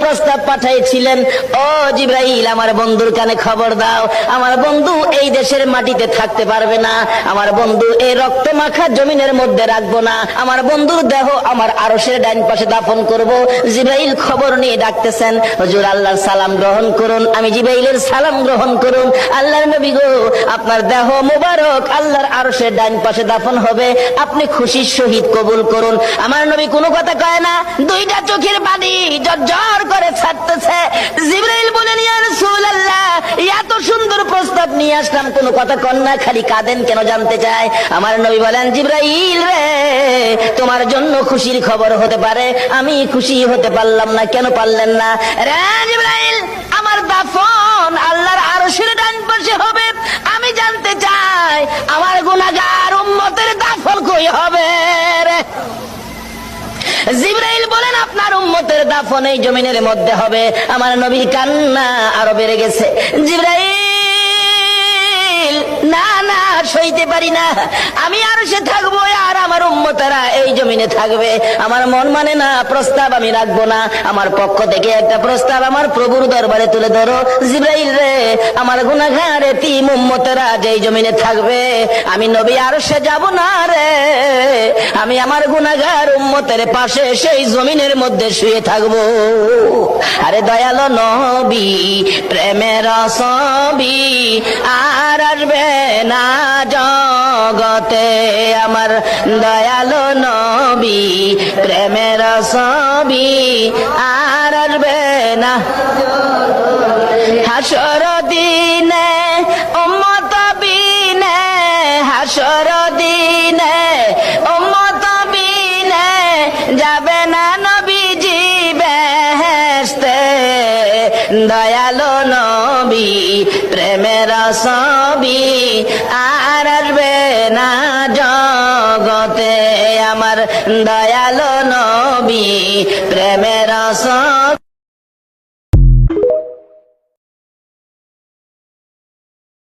প্রস্তাব পাঠাইছিলেন, ও জিবরাইল আমার বন্ধুর কানে খবর দাও, আমার বন্ধু এই দেশের মাটিতে থাকতে পারবে না, আমার বন্ধু এই রক্ত মাখা জমিনের মধ্যে রাখবো না, আমার বন্ধুর দেহ আমার আরশের ডাইন পাশে দাফন করব। জিবরাইল খবর নিয়ে ডাকতেছেন, হুজুর আল্লাহর সালাম গ্রহণ করুন। আমি জিবরাইলের সালাম গ্রহণ করুন। আল্লাহর নবী গো, আপনার দেহ মুবারক আল্লাহর আরশের ডাইন পাশে দাফন হবে, আপনি খুশির সহিত কবুল করুন। আমার নবী কোনো কথা কয় না, দুইটা চোখের পানি ঝরঝর করে ছাড়তেছে। জিবরাইল বলেন, ইয়া রাসূলুল্লাহ, এত সুন্দর প্রস্তাব নিয়ে আসলাম, কোনো কথা কন না, খালি কাঁদেন কেন জানতে চাই। আমার নবী বলেন, জিবরাইল রে, তোমার জন্য খুশির খবর হতে পারে, আমি খুশি হতে পারলাম না, কেন পারলেন না? রে জিবরাইল, আমার দাফন আল্লাহর আরশের ডান পাশে হবে, আমি জানতে চাই আমার গুনাহগার উম্মতের দাফন কই হবে রে? জিবরাইল বলেন, আপনার উম্মতের দাফন এই জমিনের মধ্যে হবে। আমার নবীর কান্না আরো বেড়ে গেছে। জিবরাইল, না না, সইতে পারি না, আমি আরশে থাকবো আর আমার উম্মতেরা এই জমিনে থাকবে, আমার মন মানে না, প্রস্তাব আমি রাখবো না, আমার পক্ষ থেকে একটা প্রস্তাব আমার প্রভুর দরবারে তুলে ধরো। জিবরাইল রে, আমার গুনাহগার এতিম উম্মতেরা যেই জমিনে থাকবে, আমি নবী আরশে যাব না রে, আমি আমার গুনাহগার উম্মতের পাশে সেই জমিনের মধ্যে শুয়ে থাকবো। আরে দয়ালো নবী, প্রেমের ছবি আর আসবে না জগতে, আমার দয়ালো নবী, প্রেমের ছবি আর আসবে না। হাসর দিনে উম্মত বিনে, হাসর দিনে উম্মত বিনে যাবে না নবীজি বেহেশতে, দয়ালো নবী, প্রেমের ছবি আর আসবে না জগতে, আমার দয়ালো নবী, প্রেমের ছবি